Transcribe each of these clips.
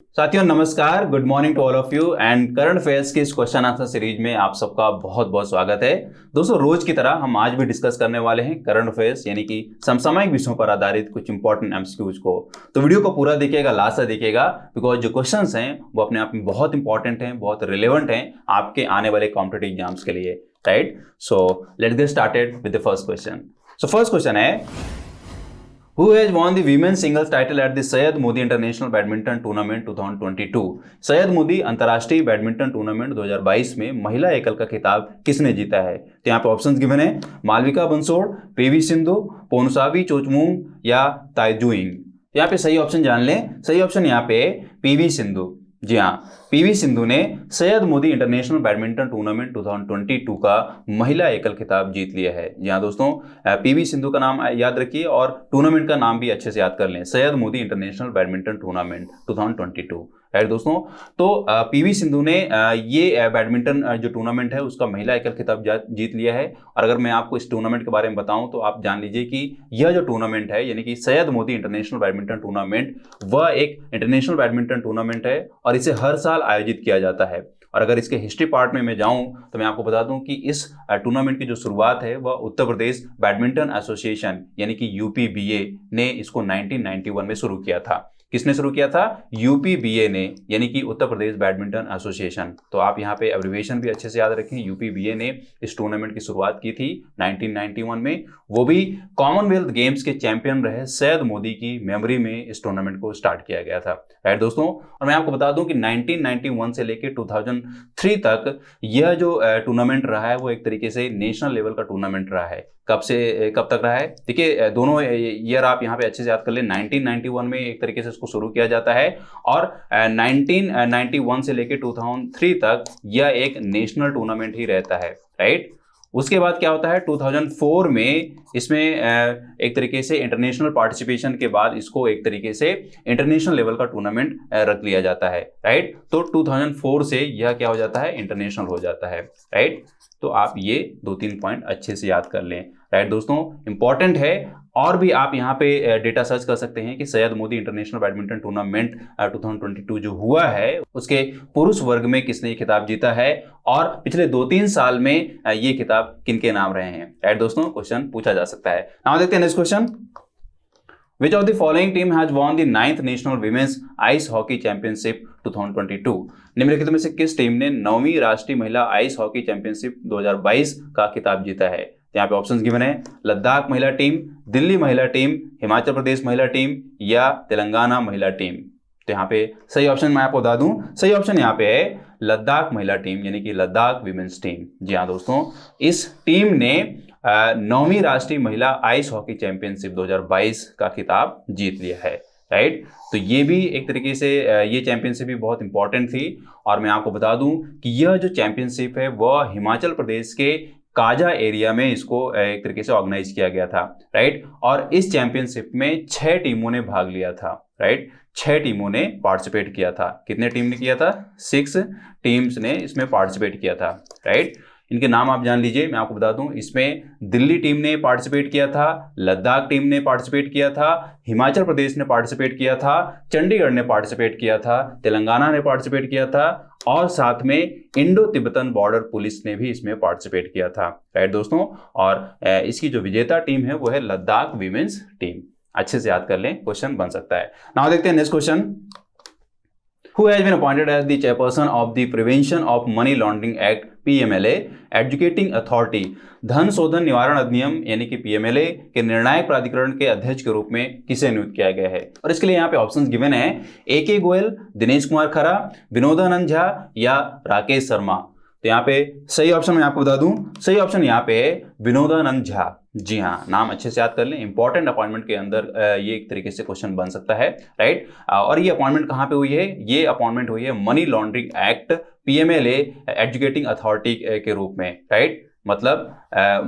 साथियों नमस्कार, good morning to all of you and current affairs की इस क्वेश्चन आंसर सीरीज में आप सबका बहुत बहुत स्वागत है। दोस्तों, रोज की तरह हम आज भी डिस्कस करने वाले हैं करंट अफेयर्स यानी कि समसामयिक विषयों पर आधारित कुछ इंपॉर्टेंट एमसीक्यूज को। तो वीडियो को पूरा देखिएगा, लास्ट तक देखिएगा, बिकॉज जो क्वेश्चंस हैं वो अपने आप में बहुत इंपॉर्टेंट हैं, बहुत रिलेवेंट हैं आपके आने वाले कॉम्पिटिटिव एग्जाम्स के लिए, right. So let's get started with the first question. So first question है, Who has won the women's singles title at the Syed Modi international badminton tournament 2022? Syed Modi अंतर्राष्ट्रीय बैडमिंटन टूर्नामेंट 2022 में महिला एकल का खिताब किसने जीता है? तो यहाँ पे ऑप्शंस गिवन है, मालविका बंसोड़, पीवी सिंधु, पोनुसावी चोचमुंग या ताइजुइंग। यहाँ पे सही ऑप्शन जान लें। सही ऑप्शन यहाँ पे पीवी सिंधु। जी हाँ, पीवी सिंधु ने Syed Modi international badminton tournament 2022 का महिला एकल खिताब जीत लिया है। जी हाँ दोस्तों, पीवी सिंधु का नाम याद रखिए और टूर्नामेंट का नाम भी अच्छे से याद कर लें, Syed Modi international badminton tournament 2022, right दोस्तों। तो पीवी सिंधु ने ये बैडमिंटन जो टूर्नामेंट है उसका महिला एकल खिताब जीत लिया है। और अगर मैं आपको इस टूर्नामेंट के बारे में बताऊं तो आप जान लीजिए कि यह जो टूर्नामेंट है यानी कि Syed Modi international badminton tournament, वह एक इंटरनेशनल बैडमिंटन टूर्नामेंट है और इसे हर साल आयोजित किया जाता है। और अगर इसके हिस्ट्री पार्ट में मैं जाऊं तो मैं आपको बता दूं कि इस टूर्नामेंट की जो शुरुआत है वह उत्तर प्रदेश बैडमिंटन एसोसिएशन यानी कि यूपीबीए ने इसको 1991 में शुरू किया था। किसने शुरू किया था? यूपीबीए ने, यानी कि उत्तर प्रदेश बैडमिंटन एसोसिएशन। तो आप यहाँ पे एब्रिविएशन भी अच्छे से याद रखें, यूपीबीए ने इस टूर्नामेंट की शुरुआत की थी 1991 में। वो भी कॉमनवेल्थ गेम्स के चैंपियन रहे सैयद मोदी की मेमोरी में इस टूर्नामेंट को स्टार्ट किया गया था, राइट दोस्तों। और मैं आपको बता दूं कि 1991 से लेकर 2003 तक यह जो टूर्नामेंट रहा है वो एक तरीके से नेशनल लेवल का टूर्नामेंट रहा है। कब से कब तक रहा है? देखिए, दोनों ईयर आप यहाँ पे अच्छे से याद कर ले। 1991 में एक तरीके से इसको शुरू किया जाता है और 1991 से लेकर 2003 तक यह एक नेशनल टूर्नामेंट ही रहता है, राइट। उसके बाद क्या होता है, 2004 में इसमें एक तरीके से इंटरनेशनल पार्टिसिपेशन के बाद इसको एक तरीके से इंटरनेशनल लेवल का टूर्नामेंट रख लिया जाता है, राइट। तो 2004 से यह क्या हो जाता है, इंटरनेशनल हो जाता है, राइट। तो आप ये 2-3 पॉइंट अच्छे से याद कर लें, राइट दोस्तों, इंपॉर्टेंट है। और भी आप यहाँ पे डेटा सर्च कर सकते हैं कि Syed Modi international badminton tournament 2022 जो हुआ है उसके पुरुष वर्ग में किसने खिताब जीता है और पिछले 2-3 साल में ये खिताब किनके नाम रहे हैं, राइट दोस्तों। क्वेश्चन पूछा जा सकता है। नाउ देखते हैं next question. Which of the following team has won the 9th National Women's Ice Hockey Championship 2022? निम्नलिखित में से किस टीम ने 9वीं राष्ट्रीय महिला आइस हॉकी चैंपियनशिप 2022 का खिताब जीता है? यहाँ पे ऑप्शंस गिवन है, लद्दाख महिला टीम, दिल्ली महिला टीम, हिमाचल प्रदेश महिला टीम या तेलंगाना महिला टीम। तो यहाँ पे सही ऑप्शन मैं आपको बता दूं, सही ऑप्शन यहाँ पे है लद्दाख महिला टीम यानी कि लद्दाख विमेंस टीम। जी हाँ दोस्तों, इस टीम ने 9वीं राष्ट्रीय महिला आइस हॉकी चैंपियनशिप 2022 का खिताब जीत लिया है, राइट। तो ये भी एक तरीके से ये चैंपियनशिप भी बहुत इंपॉर्टेंट थी। और मैं आपको बता दूं कि यह जो चैंपियनशिप है वह हिमाचल प्रदेश के काजा एरिया में इसको एक तरीके से ऑर्गेनाइज किया गया था, राइट। और इस चैंपियनशिप में 6 टीमों ने भाग लिया था, राइट। 6 टीमों ने पार्टिसिपेट किया था। कितने टीम ने किया था? 6 टीम्स ने इसमें पार्टिसिपेट किया था, राइट। इनके नाम आप जान लीजिए, मैं आपको बता दूं, इसमें दिल्ली टीम ने पार्टिसिपेट किया था, लद्दाख टीम ने पार्टिसिपेट किया था, हिमाचल प्रदेश ने पार्टिसिपेट किया था, चंडीगढ़ ने पार्टिसिपेट किया था, तेलंगाना ने पार्टिसिपेट किया था और साथ में इंडो तिब्बतन बॉर्डर पुलिस ने भी इसमें पार्टिसिपेट किया था, राइट दोस्तों। और इसकी जो विजेता टीम है वो है लद्दाख विमेंस टीम। अच्छे से याद कर लें, क्वेश्चन बन सकता है। नाउ देखते हैं next question. Who has been appointed as the chairperson of the Prevention of Money Laundering Act PMLA Educating Authority? धन शोधन निवारण अधिनियम यानी कि PMLA के निर्णायक प्राधिकरण के अध्यक्ष के रूप में किसे नियुक्त किया गया है? और इसके लिए यहाँ पे ऑप्शंस गिवन है, AK गोयल, दिनेश कुमार खरा, विनोदानंद झा या राकेश शर्मा। तो यहाँ पे सही ऑप्शन मैं आपको बता दूं, सही ऑप्शन यहाँ पे है विनोदानंद झा। जी हाँ, नाम अच्छे से याद कर लें, इंपॉर्टेंट अपॉइंटमेंट के अंदर ये एक तरीके से क्वेश्चन बन सकता है, राइट। और ये अपॉइंटमेंट कहाँ पे हुई है? ये अपॉइंटमेंट हुई है money laundering act PMLA educating authority के रूप में, राइट। मतलब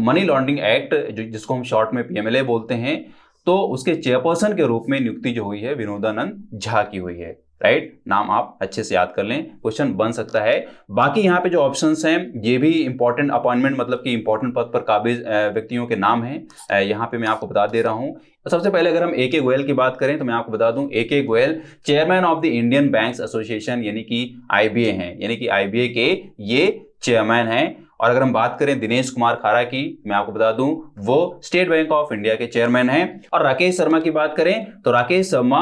मनी लॉन्ड्रिंग एक्ट जिसको हम शॉर्ट में PMLA बोलते हैं, तो उसके चेयरपर्सन के रूप में नियुक्ति जो हुई है विनोदानंद झा की हुई है, राइट, नाम आप अच्छे से याद कर लें, क्वेश्चन बन सकता है। बाकी यहाँ पे जो ऑप्शंस हैं ये भी इंपॉर्टेंट अपॉइंटमेंट मतलब कि इंपॉर्टेंट पद पर काबिज व्यक्तियों के नाम हैं। यहाँ पे मैं आपको बता दे रहा हूँ। सबसे पहले अगर हम AK गोयल की बात करें तो मैं आपको बता दूं AK Goyal chairman of the Indian banks association यानी कि IBA हैं, यानी कि IBA के ये चेयरमैन हैं। और अगर हम बात करें दिनेश कुमार खारा की, मैं आपको बता दूं वो स्टेट बैंक ऑफ इंडिया के चेयरमैन हैं। और राकेश शर्मा की बात करें तो Rakesh Sharma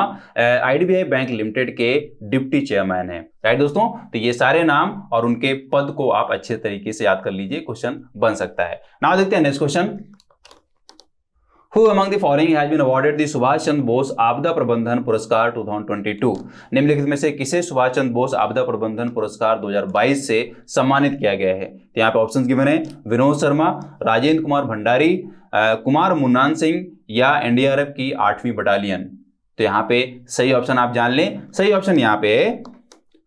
IDBI bank limited के डिप्टी चेयरमैन हैं। राइट दोस्तों, तो ये सारे नाम और उनके पद को आप अच्छे तरीके से याद कर लीजिए, क्वेश्चन बन सकता है। नाउ देखते हैं next question. Who among the following has been awarded the Subhash Chandra Bose आपदा प्रबंधन पुरस्कार 2022? निम्नलिखित में से किसे सुभाष चंद्र बोस आपदा प्रबंधन पुरस्कार 2022 से सम्मानित किया गया है? तो यहाँ पे ऑप्शंस गिवन है, विनोद शर्मा, राजेंद्र कुमार भंडारी, कुमार मुन्नान सिंह या NDRF की 8वीं बटालियन। तो यहाँ पे सही ऑप्शन आप जान लें, सही ऑप्शन यहाँ पे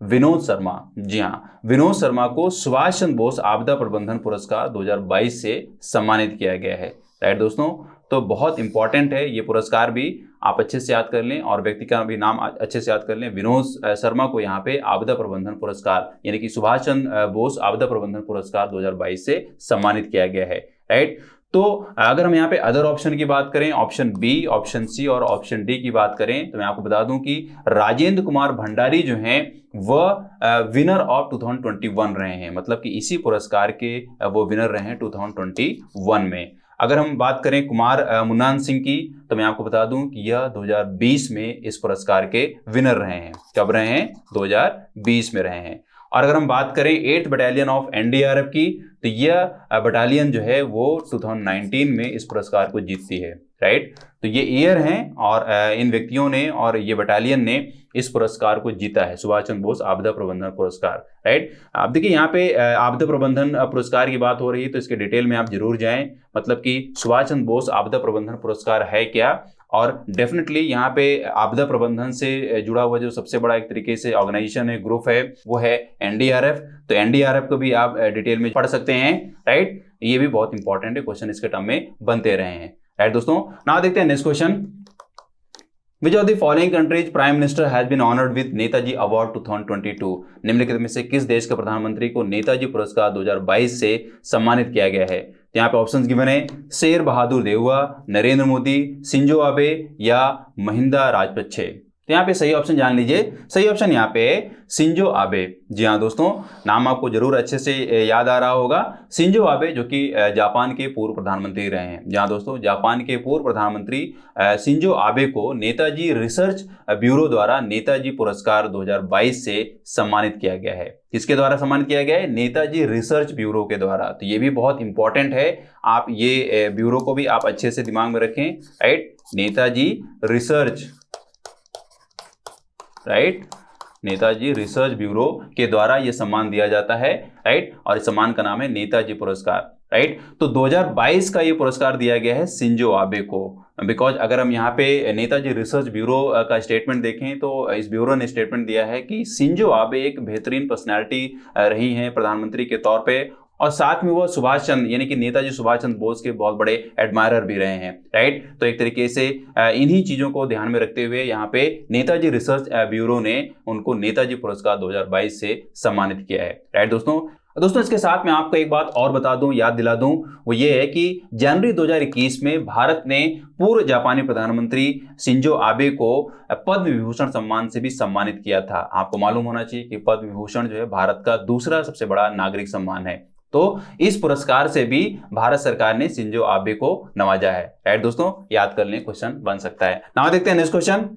विनोद शर्मा। जी हाँ, विनोद शर्मा को सुभाष चंद्र बोस आपदा प्रबंधन पुरस्कार 2022 से सम्मानित किया गया है। राइट दोस्तों, तो बहुत इंपॉर्टेंट है ये पुरस्कार भी, आप अच्छे से याद कर लें और व्यक्ति का भी नाम अच्छे से याद कर लें। विनोद शर्मा को यहाँ पे आपदा प्रबंधन पुरस्कार यानी कि सुभाष चंद्र बोस आपदा प्रबंधन पुरस्कार 2022 से सम्मानित किया गया है। राइट, तो अगर हम यहाँ पे अदर ऑप्शन की बात करें, ऑप्शन बी, ऑप्शन सी और ऑप्शन डी की बात करें तो मैं आपको बता दूं कि राजेंद्र कुमार भंडारी जो हैं वह विनर ऑफ 2021 रहे हैं, मतलब कि इसी पुरस्कार के वो विनर रहे हैं 2021 में। अगर हम बात करें कुमार मुन्नान सिंह की तो मैं आपको बता दूं कि यह 2020 में इस पुरस्कार के विनर रहे हैं। कब रहे हैं? 2020 में रहे हैं। और अगर हम बात करें 8th बटालियन ऑफ NDRF की तो यह बटालियन जो है वो 2019 में इस पुरस्कार को जीतती है। राइट, तो ये ईयर हैं और इन व्यक्तियों ने और ये बटालियन ने इस पुरस्कार को जीता है, सुभाष चंद्र बोस आपदा प्रबंधन पुरस्कार। राइट, आप देखिए यहाँ पे आपदा प्रबंधन पुरस्कार की बात हो रही है तो इसके डिटेल में आप जरूर जाएं, मतलब कि सुभाष चंद्र बोस आपदा प्रबंधन पुरस्कार है क्या। और डेफिनेटली यहाँ पे आपदा प्रबंधन से जुड़ा हुआ जो सबसे बड़ा एक तरीके से ऑर्गेनाइजेशन है, ग्रुप है, वो है NDRF। तो NDRF को भी आप डिटेल में पढ़ सकते हैं। राइट, ये भी बहुत इंपॉर्टेंट है, क्वेश्चन इसके टर्म में बनते रहे हैं। राइट दोस्तों, नाउ देखते हैं next question. Which of the following countries prime minister has been honored with Netaji award 2022? निम्नलिखित में से किस देश के प्रधानमंत्री को नेताजी पुरस्कार 2022 से सम्मानित किया गया है? यहाँ पे ऑप्शंस गिवन है, शेर बहादुर देउवा, नरेंद्र मोदी, शिंजो आबे या महिंदा राजपक्षे। तो यहाँ पे सही ऑप्शन जान लीजिए, सही ऑप्शन यहाँ पे शिंजो आबे। जी हाँ दोस्तों, नाम आपको जरूर अच्छे से याद आ रहा होगा, शिंजो आबे जो कि जापान के पूर्व प्रधानमंत्री रहे हैं। जी हाँ दोस्तों, जापान के पूर्व प्रधानमंत्री शिंजो आबे को नेताजी रिसर्च ब्यूरो द्वारा नेताजी पुरस्कार 2022 से सम्मानित किया गया है। किसके द्वारा सम्मानित किया गया है? नेताजी रिसर्च ब्यूरो के द्वारा। तो ये भी बहुत इंपॉर्टेंट है, आप ये ब्यूरो को भी आप अच्छे से दिमाग में रखें। Right, Netaji research, right, Netaji research bureau के द्वारा यह सम्मान दिया जाता है। राइट, और इस सम्मान का नाम है नेताजी पुरस्कार। राइट, तो 2022 का ये पुरस्कार दिया गया है शिंजो आबे को, बिकॉज अगर हम यहाँ पे नेताजी रिसर्च ब्यूरो का स्टेटमेंट देखें तो इस ब्यूरो ने स्टेटमेंट दिया है कि शिंजो आबे एक बेहतरीन पर्सनैलिटी रही हैं प्रधानमंत्री के तौर पे, और साथ में वो सुभाष चंद्र यानी कि नेताजी सुभाष चंद्र बोस के बहुत बड़े एडमायरर भी रहे हैं। राइट, तो एक तरीके से इन्हीं चीज़ों को ध्यान में रखते हुए यहाँ पे नेताजी रिसर्च ब्यूरो ने उनको नेताजी पुरस्कार 2022 से सम्मानित किया है। राइट दोस्तों, इसके साथ मैं आपको एक बात और बता दूं, याद दिला दूं, वो ये है कि जनवरी 2021 में भारत ने पूर्व जापानी प्रधानमंत्री शिंजो आबे को पद्म विभूषण सम्मान से भी सम्मानित किया था। आपको मालूम होना चाहिए कि पद्म विभूषण जो है भारत का दूसरा सबसे बड़ा नागरिक सम्मान है, तो इस पुरस्कार से भी भारत सरकार ने शिंजो आबे को नवाजा है। राइट दोस्तों, याद कर लें, क्वेश्चन बन सकता है। नाउ देखते हैं next question.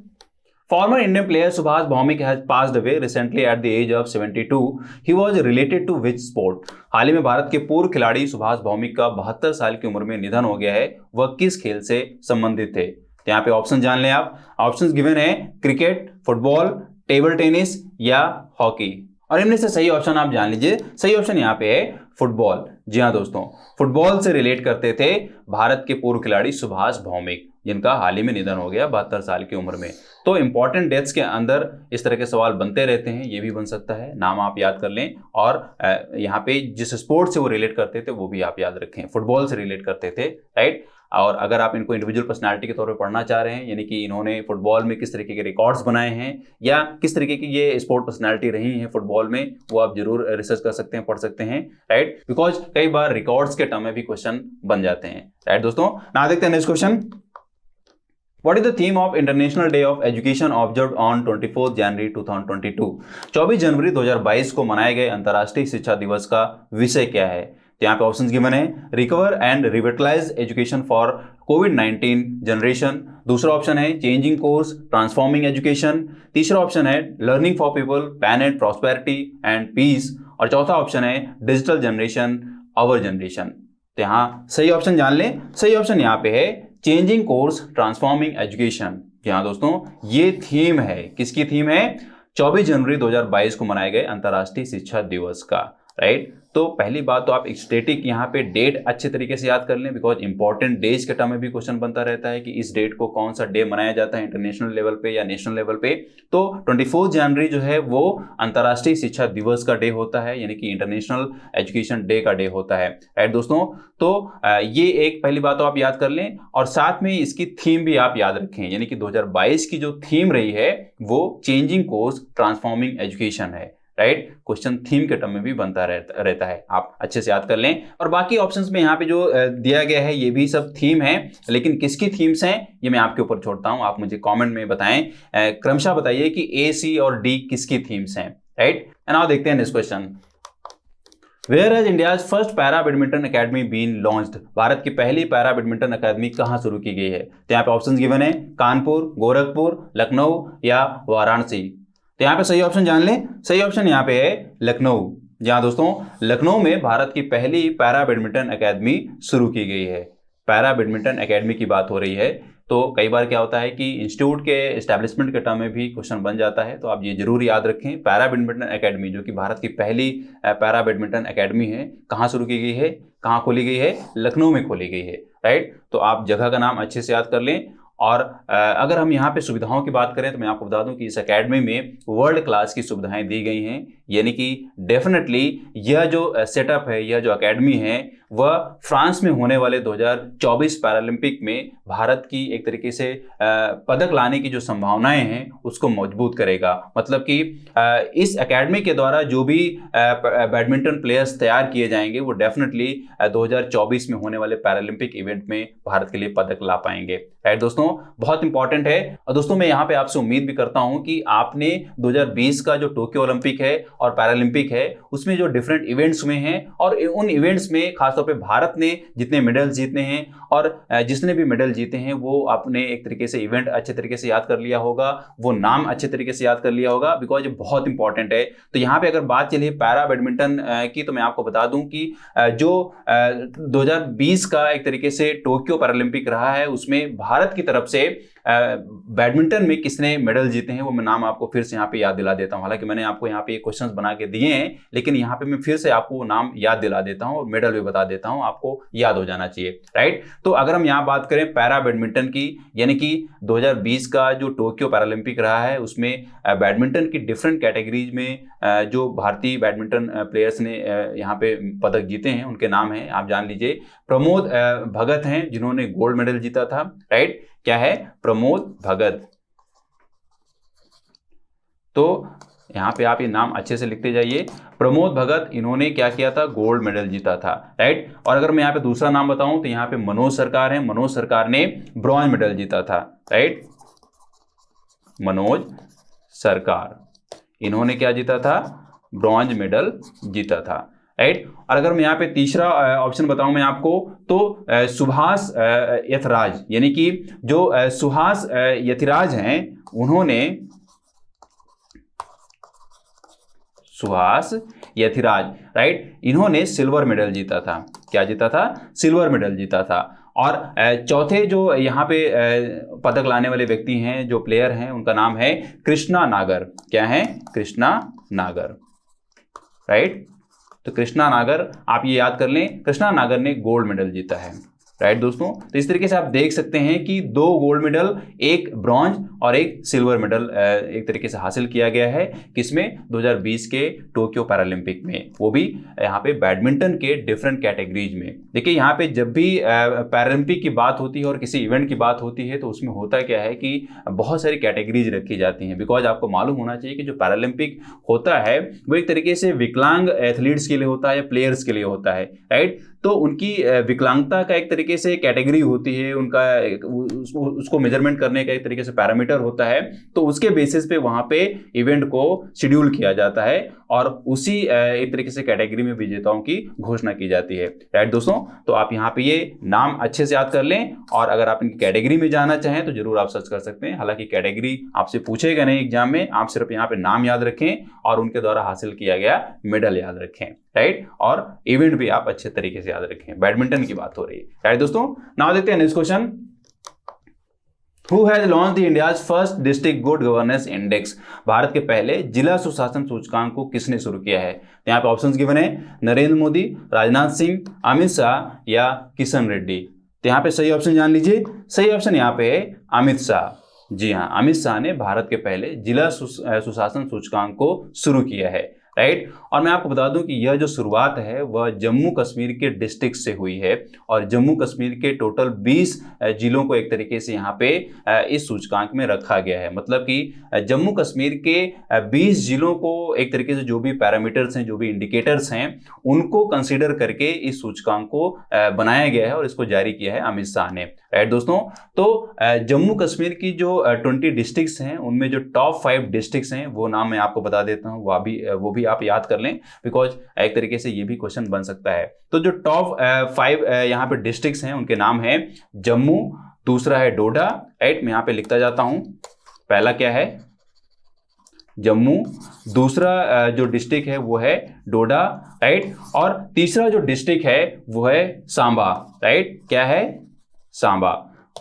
Former Indian player Subhash Bhawmik has passed away recently at the age of 72. He was related to which sport? हाल ही में भारत के पूर्व खिलाड़ी सुभाष भौमिक का 72 साल की उम्र में निधन हो गया है, वह किस खेल से संबंधित थे? यहाँ पे ऑप्शन जान लें आप, ऑप्शंस गिवन है, क्रिकेट, फुटबॉल, टेबल टेनिस या हॉकी। और इनमें से सही ऑप्शन आप जान लीजिए, सही ऑप्शन यहाँ पे है फुटबॉल। जी हाँ दोस्तों, फुटबॉल से रिलेट करते थे भारत के पूर्व खिलाड़ी सुभाष भौमिक, जिनका हाल ही में निधन हो गया 72 साल की उम्र में। तो इंपॉर्टेंट डेट्स के अंदर इस तरह के सवाल बनते रहते हैं, ये भी बन सकता है, नाम आप याद कर लें, और यहाँ पे जिस स्पोर्ट से वो रिलेट करते थे वो भी आप याद रखें, फुटबॉल से रिलेट करते थे। राइट, और अगर आप इनको इंडिविजुअल पर्सनालिटी के तौर पे पढ़ना चाह रहे हैं, यानी कि इन्होंने फुटबॉल में किस तरीके के रिकॉर्ड्स बनाए हैं या किस तरीके की ये स्पोर्ट पर्सनालिटी रही हैं फुटबॉल में, वो आप जरूर रिसर्च कर सकते हैं, पढ़ सकते हैं, राइट, बिकॉज कई बार रिकॉर्ड्स के टर्म में भी क्वेश्चन बन जाते हैं, राइट दोस्तों। ना देखते हैं next question. What is the theme of International Day of Education observed on 24th January 2022? 24 जनवरी 2022 को मनाए गए अंतर्राष्ट्रीय शिक्षा दिवस का विषय क्या है? तो यहाँ पे ऑप्शंस गिवन है, recover and revitalise education for कोविड-19 जनरेशन। दूसरा ऑप्शन है चेंजिंग कोर्स ट्रांसफॉर्मिंग एजुकेशन। तीसरा ऑप्शन है learning for people planet prosperity and peace. और चौथा ऑप्शन है डिजिटल जनरेशन आवर जनरेशन। तो यहाँ सही ऑप्शन जान लें। सही ऑप्शन यहाँ पे है चेंजिंग कोर्स ट्रांसफॉर्मिंग एजुकेशन। यहाँ दोस्तों ये थीम है, किसकी थीम है? 24 जनवरी 2022 को मनाए गए अंतर्राष्ट्रीय शिक्षा दिवस का, राइट। तो पहली बात तो आप स्टैटिक यहाँ पे डेट अच्छे तरीके से याद कर लें, बिकॉज इंपॉर्टेंट डेज के टर्म में भी क्वेश्चन बनता रहता है कि इस डेट को कौन सा डे मनाया जाता है इंटरनेशनल लेवल पे या नेशनल लेवल पे। तो 24 जनवरी जो है वो अंतर्राष्ट्रीय शिक्षा दिवस का डे होता है, यानी कि इंटरनेशनल एजुकेशन डे का डे होता है, राइट दोस्तों। तो ये एक पहली बात तो आप याद कर लें और साथ में इसकी थीम भी आप याद रखें, यानी कि 2022 की जो थीम रही है वो चेंजिंग कोर्स ट्रांसफॉर्मिंग एजुकेशन है, राइट। क्वेश्चन थीम के टर्म में भी बनता रहता है, आप अच्छे से याद कर लें। और बाकी ऑप्शंस में यहाँ पे जो दिया गया है ये भी सब थीम है, लेकिन किसकी थीम्स हैं ये मैं आपके ऊपर छोड़ता हूँ, आप मुझे कमेंट में बताएं, क्रमशः बताइए कि ए, सी और डी किसकी थीम्स हैं, राइट। एंड नाउ देखते हैं next question. Where has India's first para badminton academy been launched? Bharat की पहली पैरा बैडमिंटन अकेडमी कहाँ शुरू की गई है? तो यहाँ पे ऑप्शंस गिवन है, कानपुर, गोरखपुर, लखनऊ या वाराणसी। तो यहाँ पे सही ऑप्शन जान लें। सही ऑप्शन यहाँ पे है लखनऊ। जहाँ दोस्तों लखनऊ में भारत की पहली पैरा बैडमिंटन अकेडमी शुरू की गई है। पैरा बैडमिंटन अकेडमी की बात हो रही है। तो कई बार क्या होता है कि इंस्टीट्यूट के एस्टैब्लिशमेंट के टर्म में भी क्वेश्चन बन जाता है, तो आप ये जरूर याद रखें। पैरा बैडमिंटन अकेडमी जो कि भारत की पहली पैरा बैडमिंटन अकेडमी है, कहाँ शुरू की गई है, कहाँ खोली गई है? लखनऊ में खोली गई है, राइट। तो आप जगह का नाम अच्छे से याद कर लें। और अगर हम यहाँ पे सुविधाओं की बात करें तो मैं आपको बता दूं कि इस एकेडमी में वर्ल्ड क्लास की सुविधाएं दी गई हैं, यानी कि डेफिनेटली यह जो सेटअप है, यह जो एकेडमी है वह फ्रांस में होने वाले 2024 पैरालंपिक में भारत की एक तरीके से पदक लाने की जो संभावनाएं हैं उसको मजबूत करेगा। मतलब कि इस एकेडमी के द्वारा जो भी बैडमिंटन प्लेयर्स तैयार किए जाएंगे वो डेफिनेटली 2024 में होने वाले पैरालंपिक इवेंट में भारत के लिए पदक ला पाएंगे, राइट दोस्तों। बहुत इंपॉर्टेंट है। और दोस्तों मैं यहाँ पे आपसे उम्मीद भी करता हूँ कि आपने 2020 का जो टोक्यो ओलंपिक है और पैरालंपिक है उसमें जो डिफरेंट इवेंट्स में हैं और उन इवेंट्स में खासतौर पे भारत ने जितने मेडल जीते हैं और जिसने भी मेडल जीते हैं वो आपने एक तरीके से इवेंट अच्छे तरीके से याद कर लिया होगा, वो नाम अच्छे तरीके से याद कर लिया होगा, बिकॉज ये बहुत इंपॉर्टेंट है। तो यहाँ पे अगर बात चली पैरा बैडमिंटन की तो मैं आपको बता दूं कि जो 2020 का एक तरीके से टोक्यो पैरालंपिक रहा है उसमें भारत की तरफ से बैडमिंटन में किसने मेडल जीते हैं वो मैं नाम आपको फिर से यहाँ पे याद दिला देता हूँ। हालांकि मैंने आपको यहाँ पे क्वेश्चंस बना के दिए हैं, लेकिन यहाँ पे मैं फिर से आपको नाम याद दिला देता हूँ और मेडल भी बता देता हूँ, आपको याद हो जाना चाहिए, राइट। तो अगर हम यहाँ बात करें पैरा बैडमिंटन की, यानी कि 2020 का जो टोक्यो पैरालंपिक रहा है उसमें बैडमिंटन की डिफरेंट कैटेगरीज में जो भारतीय बैडमिंटन प्लेयर्स ने यहाँ पे पदक जीते हैं उनके नाम हैं, आप जान लीजिए। प्रमोद भगत हैं जिन्होंने गोल्ड मेडल जीता था, राइट। क्या है? प्रमोद भगत। तो यहाँ पे आप ये नाम अच्छे से लिखते जाइए। प्रमोद भगत, इन्होंने क्या किया था? गोल्ड मेडल जीता था, राइट। और अगर मैं यहाँ पे दूसरा नाम बताऊं तो यहाँ पे मनोज सरकार है। मनोज सरकार ने ब्रॉन्ज मेडल जीता था, राइट। मनोज सरकार, इन्होंने क्या जीता था? ब्रॉन्ज मेडल जीता था, राइट। और अगर मैं यहाँ पे तीसरा ऑप्शन बताऊं मैं आपको तो सुभाष यथिराज, यानी कि जो सुहास यथिराज हैं उन्होंने सुहास यथिराज, राइट, इन्होंने सिल्वर मेडल जीता था। क्या जीता था? सिल्वर मेडल जीता था। और चौथे जो यहाँ पे पदक लाने वाले व्यक्ति हैं, जो प्लेयर हैं, उनका नाम है कृष्णा नागर। क्या है? कृष्णा नागर, राइट। तो कृष्णा नागर आप ये याद कर लें, कृष्णा नागर ने गोल्ड मेडल जीता है, राइट दोस्तों। तो इस तरीके से आप देख सकते हैं कि 2 गोल्ड मेडल, 1 ब्रॉन्ज और 1 सिल्वर मेडल एक तरीके से हासिल किया गया है। किसमें? 2020 के टोक्यो पैरालंपिक में, वो भी यहाँ पे बैडमिंटन के डिफरेंट कैटेगरीज में। देखिए यहाँ पे जब भी पैरालंपिक की बात होती है और किसी इवेंट की बात होती है तो उसमें होता क्या है कि बहुत सारी कैटेगरीज रखी जाती हैं। बिकॉज आपको मालूम होना चाहिए कि जो पैरालंपिक होता है वो एक तरीके से विकलांग एथलीट्स के लिए होता है या प्लेयर्स के लिए होता है, राइट। तो उनकी विकलांगता का एक तरीके से कैटेगरी होती है, उनका उसको मेजरमेंट करने का एक तरीके से पैरामीटर होता है। तो उसके बेसिस पे वहां पे इवेंट को शेड्यूल किया जाता है और उसी एक तरीके से कैटेगरी में विजेताओं की घोषणा की जाती है, राइट दोस्तों। तो आप यहाँ पे ये नाम अच्छे से याद कर लें और अगर आप इनकी कैटेगरी में जाना चाहें तो जरूर आप सर्च कर सकते हैं। हालांकि कैटेगरी आपसे पूछेगा नहीं एग्जाम में, आप सिर्फ यहाँ पे नाम याद रखें और उनके द्वारा हासिल किया गया मेडल याद रखें, राइट। और इवेंट भी आप अच्छे तरीके से याद रखें। बैडमिंटन की बात हो रही है, राइट दोस्तों। नाउ देखते हैं next question. Who has launched the India's first district good governance index? Bharat के पहले जिला सुशासन सूचकांक को किसने शुरू किया है? तो यहाँ पे ऑप्शंस गिवन है, नरेंद्र मोदी, राजनाथ सिंह, अमित शाह या किशन रेड्डी। तो यहाँ पे सही ऑप्शन जान लीजिए। सही ऑप्शन यहाँ पे है अमित शाह। जी हाँ, अमित शाह ने भारत के पहले जिला सुशासन सूचकांक को शुरू किया है, राइट। और मैं आपको बता दूं कि यह जो शुरुआत है वह जम्मू कश्मीर के डिस्ट्रिक्ट से हुई है और जम्मू कश्मीर के टोटल 20 जिलों को एक तरीके से यहाँ पे इस सूचकांक में रखा गया है। मतलब कि जम्मू कश्मीर के 20 जिलों को एक तरीके से जो भी पैरामीटर्स हैं, जो भी इंडिकेटर्स हैं, उनको कंसीडर करके इस सूचकांक को बनाया गया है और इसको जारी किया है अमित शाह ने, राइट दोस्तों। तो जम्मू कश्मीर की जो 20 डिस्ट्रिक्ट्स हैं उनमें जो टॉप 5 डिस्ट्रिक्ट्स हैं वो नाम मैं आपको बता देता हूँ, वो भी आप याद कर लें, बिकॉज एक तरीके से ये भी क्वेश्चन बन सकता है। तो जो टॉप 5 यहाँ पे डिस्ट्रिक्ट्स हैं उनके नाम है जम्मू, दूसरा है डोडा, राइट। मैं यहाँ पे लिखता जाता हूं। पहला क्या है? जम्मू, दूसरा जो डिस्ट्रिक्ट है वो है डोडा, राइट। और तीसरा जो डिस्ट्रिक्ट है वो है सांबा, राइट। क्या है? सांबा।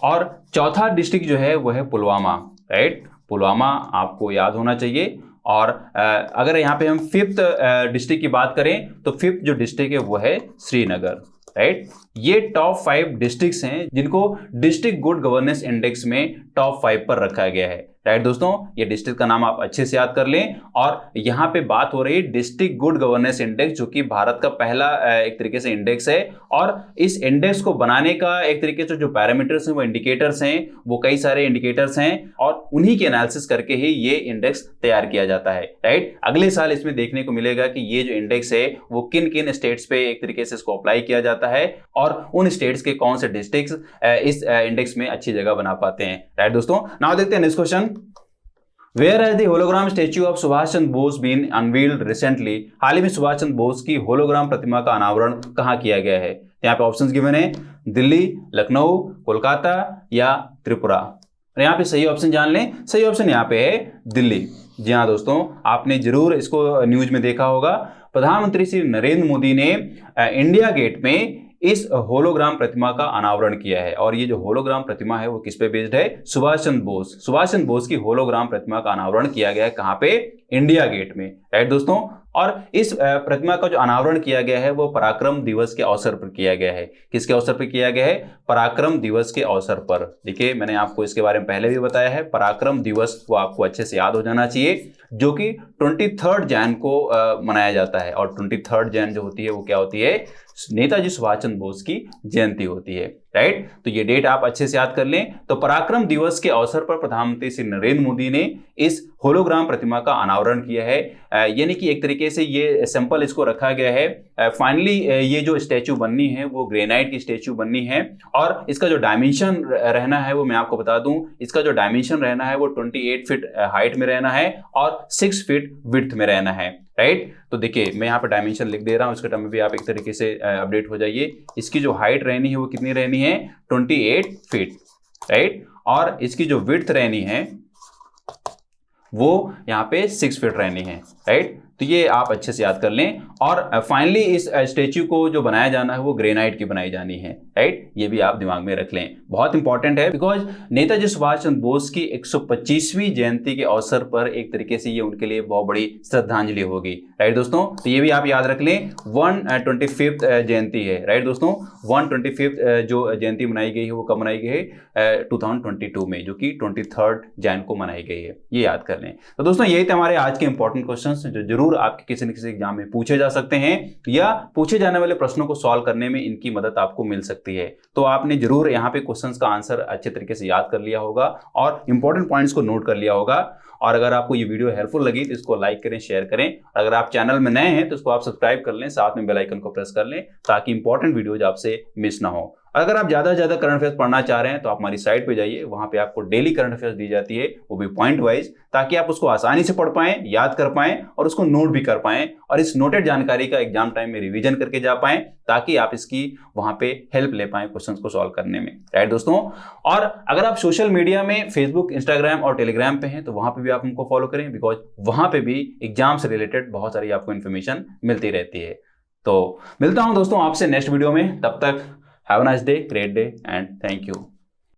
और चौथा डिस्ट्रिक्ट जो है वो है पुलवामा, राइट। पुलवामा आपको याद होना चाहिए। और अगर यहाँ पे हम 5th डिस्ट्रिक्ट की बात करें तो 5th जो डिस्ट्रिक्ट है वो है श्रीनगर, राइट। ये टॉप 5 डिस्ट्रिक्ट्स हैं जिनको डिस्ट्रिक्ट गुड गवर्नेंस इंडेक्स में टॉप 5 पर रखा गया है, राइट दोस्तों। ये डिस्ट्रिक्ट का नाम आप अच्छे से याद कर लें। और यहाँ पे बात हो रही है डिस्ट्रिक्ट गुड गवर्नेंस इंडेक्स, जो कि भारत का पहला एक तरीके से इंडेक्स है। और इस इंडेक्स को बनाने का एक तरीके से जो पैरामीटर्स हैं, वो इंडिकेटर्स हैं, वो कई सारे इंडिकेटर्स हैं और उन्हीं के एनालिसिस करके ही ये इंडेक्स तैयार किया जाता है, राइट। अगले साल इसमें देखने को मिलेगा कि ये जो इंडेक्स है वो किन किन स्टेट्स पे एक तरीके से इसको अप्लाई किया जाता है और उन स्टेट्स के कौन से डिस्ट्रिक्ट्स इस इंडेक्स में अच्छी जगह बना पाते हैं, राइट दोस्तों। नाउ देखते हैं next question. Where has the hologram statue of Subhash Chandra Bose been unveiled recently? हाल ही में सुभाष चंद्र बोस की होलोग्राम प्रतिमा का अनावरण कहाँ किया गया है? यहाँ पे ऑप्शंस गिवन है, दिल्ली, लखनऊ, कोलकाता या त्रिपुरा। यहाँ पे सही ऑप्शन जान लें। सही ऑप्शन यहाँ पे है दिल्ली। जी हाँ दोस्तों, आपने जरूर इसको न्यूज में देखा होगा। प्रधानमंत्री श्री नरेंद्र मोदी ने इंडिया गेट में इस होलोग्राम प्रतिमा का अनावरण किया है। और ये जो होलोग्राम प्रतिमा है वो किस पे बेस्ड है? सुभाष चंद्र बोस की होलोग्राम प्रतिमा का अनावरण किया गया है। कहाँ पे? इंडिया गेट में, राइट दोस्तों। और इस प्रतिमा का जो अनावरण किया गया है वो पराक्रम दिवस के अवसर पर किया गया है। किसके अवसर पर किया गया है? पराक्रम दिवस के अवसर पर। देखिए मैंने आपको इसके बारे में पहले भी बताया है। पराक्रम दिवस वो आपको अच्छे से याद हो जाना चाहिए, जो कि 23 जैन को मनाया जाता है। और 23 जैन जो होती है वो क्या होती है? नेताजी सुभाष चंद्र बोस की जयंती होती है, राइट। तो ये डेट आप अच्छे से याद कर लें। तो पराक्रम दिवस के अवसर पर प्रधानमंत्री श्री नरेंद्र मोदी ने इस होलोग्राम प्रतिमा का अनावरण किया है। यानी कि एक तरीके से ये सैंपल इसको रखा गया है। फाइनली ये जो स्टैचू बननी है वो ग्रेनाइट की स्टैचू बननी है। और इसका जो डायमेंशन रहना है वो मैं आपको बता दूं, इसका जो डायमेंशन रहना है वो 28 फीट हाइट में रहना है और 6 फीट विड्थ में रहना है, राइट। तो देखिए मैं यहाँ पे डायमेंशन लिख दे रहा हूँ, इसके टर्म में भी आप एक तरीके से अपडेट हो जाइए। इसकी जो हाइट रहनी है वो कितनी रहनी है? 28 फीट, राइट। और इसकी जो विड्थ रहनी है वो यहाँ पे 6 फीट रहनी है, राइट। तो ये आप अच्छे से याद कर लें। और फाइनली इस स्टेच्यू को जो बनाया जाना है वो ग्रेनाइट की बनाई जानी है, राइट। ये भी आप दिमाग में रख लें, बहुत इंपॉर्टेंट है, बिकॉज नेताजी सुभाष चंद्र बोस की 125वीं जयंती के अवसर पर एक तरीके से ये उनके लिए बहुत बड़ी श्रद्धांजलि होगी, राइट दोस्तों। तो ये भी आप याद रख लें, 125th जयंती है, राइट दोस्तों। 125th जो जयंती मनाई गई है वो कब मनाई गई है? 2022 में, जो कि 23 जैन को मनाई गई है, ये याद कर लें। तो दोस्तों यही थे हमारे आज के इंपॉर्टेंट क्वेश्चंस जो जरूर आपके किसी न किसी एग्जाम में पूछे जा सकते हैं, या पूछे जाने वाले प्रश्नों को सॉल्व करने में इनकी मदद आपको मिल सकती है। तो आपने जरूर यहाँ पे क्वेश्चंस का आंसर अच्छे तरीके से याद कर लिया होगा और इंपॉर्टेंट पॉइंट्स को नोट कर लिया होगा। और अगर आपको ये वीडियो हेल्पफुल लगी तो इसको लाइक करें, शेयर करें। अगर आप चैनल में नए हैं तो इसको आप सब्सक्राइब कर लें, साथ में बेल आइकन को प्रेस कर लें ताकि इंपॉर्टेंट वीडियोज आपसे मिस ना हो। अगर आप ज़्यादा से ज़्यादा करंट अफेयर्स पढ़ना चाह रहे हैं तो आप हमारी साइट पे जाइए, वहाँ पे आपको डेली करंट अफेयर्स दी जाती है, वो भी पॉइंट वाइज, ताकि आप उसको आसानी से पढ़ पाएं, याद कर पाएं और उसको नोट भी कर पाएं और इस नोटेड जानकारी का एग्जाम टाइम में रिवीजन करके जा पाएं, ताकि आप इसकी वहाँ पे हेल्प ले पाएं क्वेश्चंस को सॉल्व करने में, राइट दोस्तों। और अगर आप सोशल मीडिया में फेसबुक, इंस्टाग्राम और टेलीग्राम पे हैं तो वहाँ पे भी आप हमको फॉलो करें, बिकॉज वहाँ पे भी एग्जाम से रिलेटेड बहुत सारी आपको इन्फॉर्मेशन मिलती रहती है। तो मिलता हूँ दोस्तों आपसे नेक्स्ट वीडियो में, तब तक have a nice day, great day and thank you.